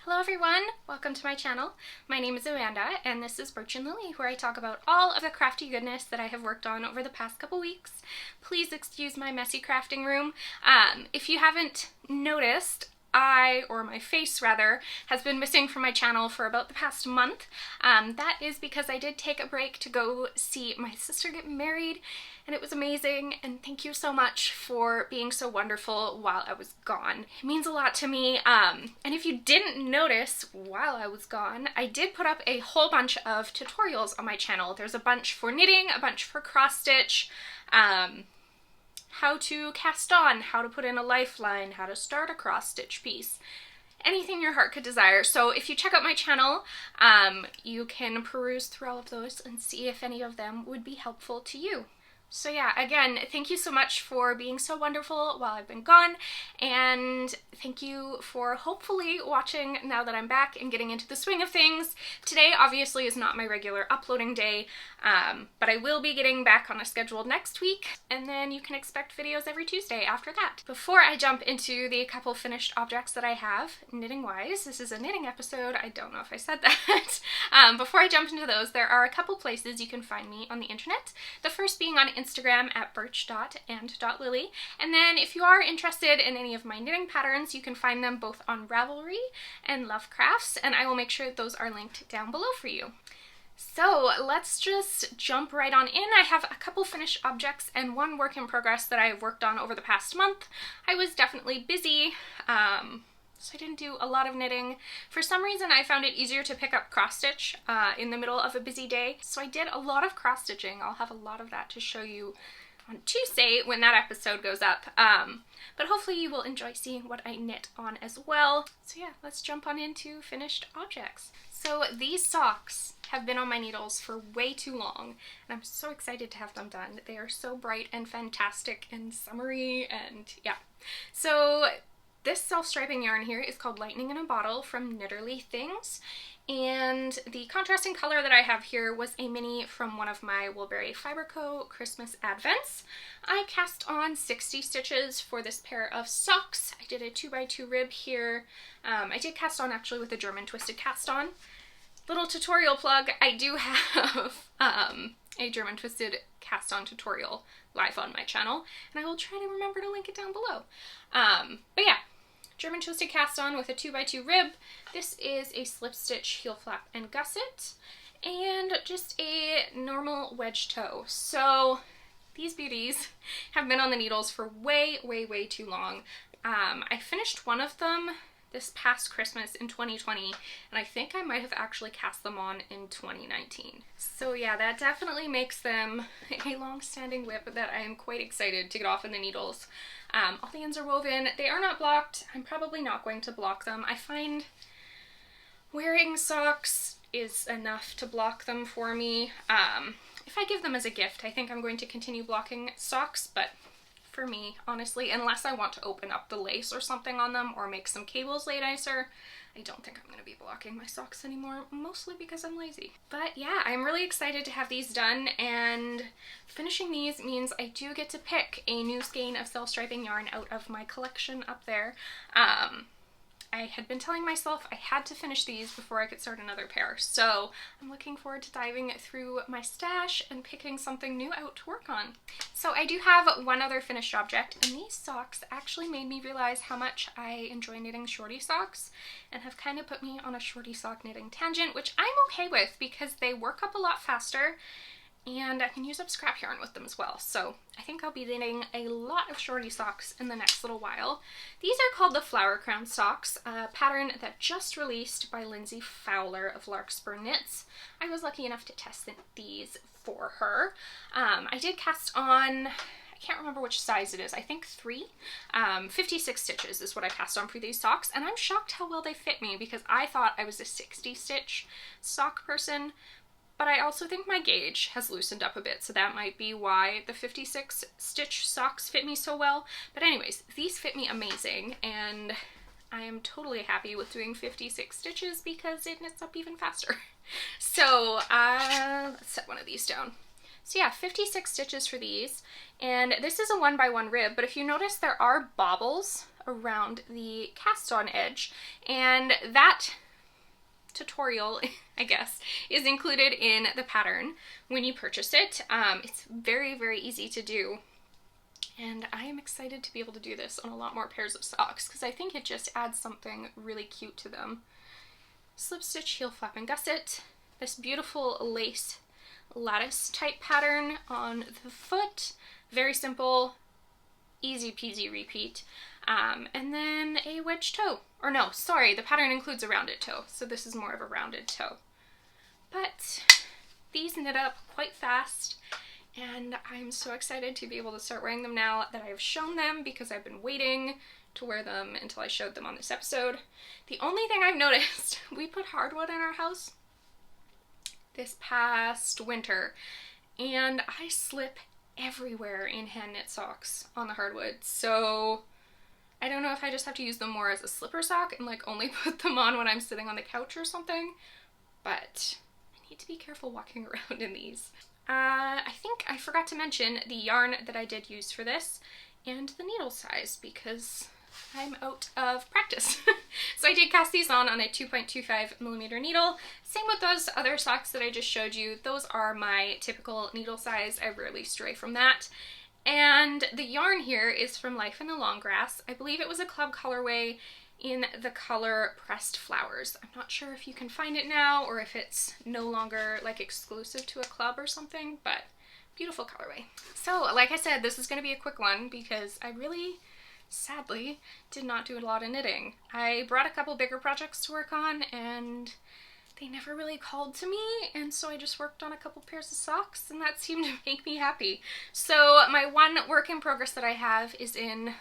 Hello everyone, welcome to my channel. My name is Amanda and this is Birch and Lily, where I talk about all of the crafty goodness that I have worked on over the past couple weeks. Please excuse my messy crafting room. If you haven't noticed, my face rather, has been missing from my channel for about the past month. That is because I did take a break to go see my sister get married, and it was amazing, and thank you so much for being so wonderful while I was gone. It means a lot to me, and if you didn't notice while I was gone, I did put up a whole bunch of tutorials on my channel. There's a bunch for knitting, a bunch for cross stitch, how to cast on, how to put in a lifeline, how to start a cross stitch piece, anything your heart could desire. So if you check out my channel, you can peruse through all of those and see if any of them would be helpful to you. So yeah, again, thank you so much for being so wonderful while I've been gone, and thank you for hopefully watching now that I'm back and getting into the swing of things. Today obviously is not my regular uploading day, but I will be getting back on a schedule next week, and then you can expect videos every Tuesday after that. Before I jump into the couple finished objects that I have, knitting-wise, this is a knitting episode, I don't know if I said that. Before I jump into those, there are a couple places you can find me on the internet. The first being on Instagram at birch.and.lily, and then if you are interested in any of my knitting patterns, you can find them both on Ravelry and Love Crafts, and I will make sure that those are linked down below for you. So let's just jump right on in. I have a couple finished objects and one work in progress that I've worked on over the past month. I was definitely busy, so I didn't do a lot of knitting. For some reason I found it easier to pick up cross stitch in the middle of a busy day, so I did a lot of cross stitching. I'll have a lot of that to show you on Tuesday when that episode goes up, but hopefully you will enjoy seeing what I knit on as well. So yeah, let's jump on into finished objects. So these socks have been on my needles for way too long, and I'm so excited to have them done. They are so bright and fantastic and summery, and yeah. So this self-striping yarn here is called Lightning in a Bottle from Knitterly Things, and the contrasting color that I have here was a mini from one of my Woolberry Fiber Co. Christmas Advents. I cast on 60 stitches for this pair of socks. I did a 2x2 rib here. I did cast on actually with a German twisted cast on. Little tutorial plug, I do have a German twisted cast on tutorial live on my channel, and I will try to remember to link it down below. But yeah, German twisted cast on with a 2x2 rib. This is a slip stitch heel flap and gusset, and just a normal wedge toe. So these beauties have been on the needles for way too long. I finished one of them this past Christmas in 2020, and I think I might have actually cast them on in 2019. So yeah, that definitely makes them a long-standing whip that I am quite excited to get off in the needles. All the ends are woven. They are not blocked. I'm probably not going to block them. I find wearing socks is enough to block them for me. If I give them as a gift, I think I'm going to continue blocking socks, but for me, honestly, unless I want to open up the lace or something on them or make some cables lay nicer, I don't think I'm going to be blocking my socks anymore, mostly because I'm lazy. But yeah, I'm really excited to have these done, and finishing these means I do get to pick a new skein of self-striping yarn out of my collection up there. I had been telling myself I had to finish these before I could start another pair, so I'm looking forward to diving through my stash and picking something new out to work on. So I do have one other finished object, and these socks actually made me realize how much I enjoy knitting shorty socks, and have kind of put me on a shorty sock knitting tangent, which I'm okay with because they work up a lot faster, and I can use up scrap yarn with them as well. So I think I'll be knitting a lot of shorty socks in the next little while. These are called the Flower Crown Socks, a pattern that just released by Lindsey Fowler of Larkspur Knits. I was lucky enough to test these for her. I did cast on, I can't remember which size it is, I think 3. 56 stitches is what I cast on for these socks, and I'm shocked how well they fit me because I thought I was a 60 stitch sock person. But I also think my gauge has loosened up a bit, so that might be why the 56 stitch socks fit me so well. But anyways, these fit me amazing, and I am totally happy with doing 56 stitches because it knits up even faster. So let's set one of these down. So yeah, 56 stitches for these, and this is a 1x1 rib, but if you notice there are bobbles around the cast on edge, and that tutorial, I guess, is included in the pattern when you purchase it. It's very, very easy to do, and I am excited to be able to do this on a lot more pairs of socks because I think it just adds something really cute to them. Slip stitch, heel flap, and gusset. This beautiful lace lattice type pattern on the foot. Very simple, easy peasy repeat. And then a wedge toe. Or no, sorry, the pattern includes a rounded toe, so this is more of a rounded toe. But these knit up quite fast, and I'm so excited to be able to start wearing them now that I've shown them, because I've been waiting to wear them until I showed them on this episode. The only thing I've noticed, we put hardwood in our house this past winter, and I slip everywhere in hand knit socks on the hardwood, so I don't know if I just have to use them more as a slipper sock and like only put them on when I'm sitting on the couch or something, but I need to be careful walking around in these. I think I forgot to mention the yarn that I did use for this and the needle size, because I'm out of practice. So I did cast these on a 2.25mm needle. Same with those other socks that I just showed you. Those are my typical needle size. I rarely stray from that. And the yarn here is from Life in the Long Grass. I believe it was a club colorway in the color Pressed Flowers. I'm not sure if you can find it now or if it's no longer like exclusive to a club or something, but beautiful colorway. So like I said, this is going to be a quick one because I really, sadly, did not do a lot of knitting. I brought a couple bigger projects to work on and they never really called to me, and so I just worked on a couple pairs of socks, and that seemed to make me happy. So my one work in progress that I have is in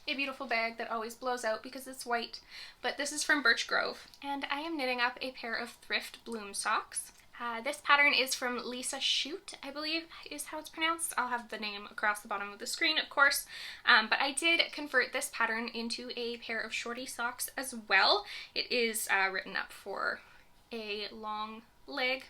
a beautiful bag that always blows out because it's white, but this is from Birch Grove, and I am knitting up a pair of Thrift Bloom socks. This pattern is from Lisa Schuette, I believe is how it's pronounced. I'll have the name across the bottom of the screen, of course, but I did convert this pattern into a pair of shorty socks as well. It is written up for a long leg,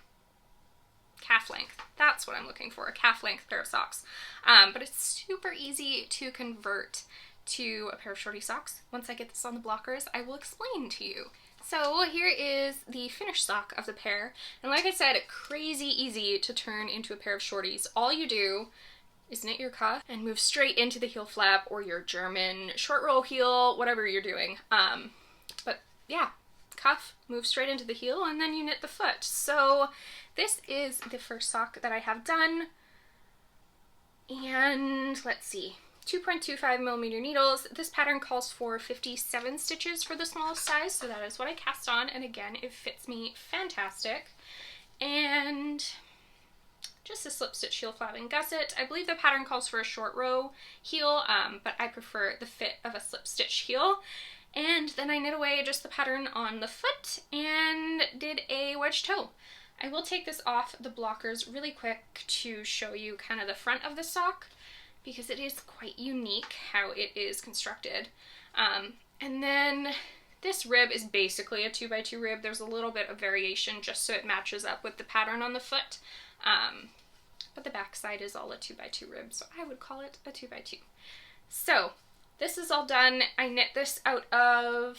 calf length. That's what I'm looking for, a calf length pair of socks. But it's super easy to convert to a pair of shorty socks. Once I get this on the blockers, I will explain to you. So here is the finished sock of the pair, and like I said, crazy easy to turn into a pair of shorties. All you do is knit your cuff and move straight into the heel flap or your German short roll heel, whatever you're doing. But yeah, cuff, move straight into the heel, and then you knit the foot. So this is the first sock that I have done, and let's see, 2.25mm needles. This pattern calls for 57 stitches for the smallest size, so that is what I cast on, and again, it fits me fantastic. And just a slip stitch, heel flap, and gusset. I believe the pattern calls for a short row heel, but I prefer the fit of a slip stitch heel. And then I knit away just the pattern on the foot and did a wedge toe. I will take this off the blockers really quick to show you kind of the front of the sock, because it is quite unique how it is constructed. And then this rib is basically a 2x2 rib. There's a little bit of variation just so it matches up with the pattern on the foot. But the back side is all a 2x2 rib, so I would call it a 2x2. So this is all done. I knit this out of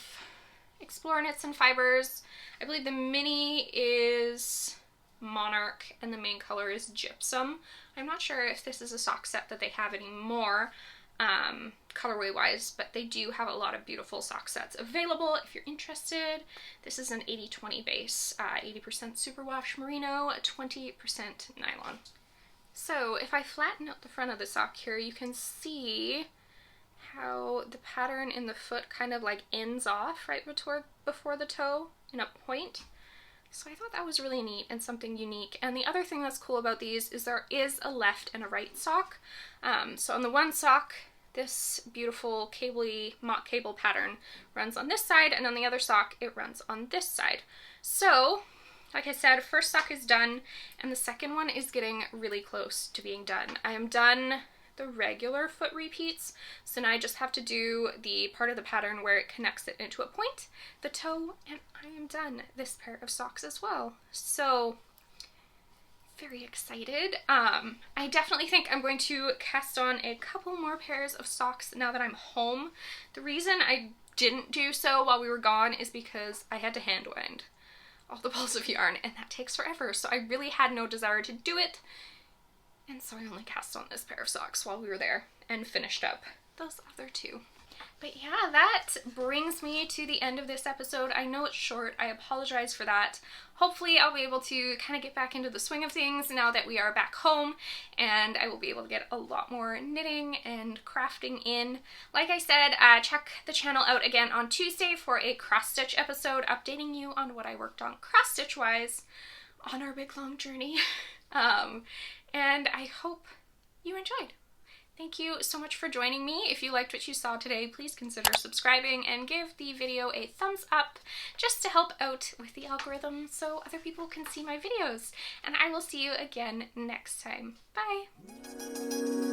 Explore Knits and Fibers. I believe the mini is Monarch and the main color is Gypsum. I'm not sure if this is a sock set that they have anymore, colorway wise, but they do have a lot of beautiful sock sets available if you're interested. This is an 80-20 base, 80% superwash merino, 20% nylon. So if I flatten out the front of the sock here, you can see how the pattern in the foot kind of like ends off right before the toe in a point. So I thought that was really neat and something unique. And the other thing that's cool about these is there is a left and a right sock. So on the one sock, this beautiful mock cable pattern runs on this side, and on the other sock, it runs on this side. So, like I said, first sock is done, and the second one is getting really close to being done. I am done the regular foot repeats, so now I just have to do the part of the pattern where it connects it into a point, the toe, and I am done this pair of socks as well. So very excited. I definitely think I'm going to cast on a couple more pairs of socks now that I'm home. The reason I didn't do so while we were gone is because I had to hand wind all the balls of yarn, and that takes forever, so I really had no desire to do it, and so I only cast on this pair of socks while we were there and finished up those other two. But yeah, that brings me to the end of this episode. I know it's short, I apologize for that. Hopefully I'll be able to kind of get back into the swing of things now that we are back home, and I will be able to get a lot more knitting and crafting in. Like I said, check the channel out again on Tuesday for a cross-stitch episode, updating you on what I worked on cross-stitch-wise on our big long journey. And I hope you enjoyed. Thank you so much for joining me. If you liked what you saw today, please consider subscribing and give the video a thumbs up just to help out with the algorithm so other people can see my videos. And I will see you again next time. Bye!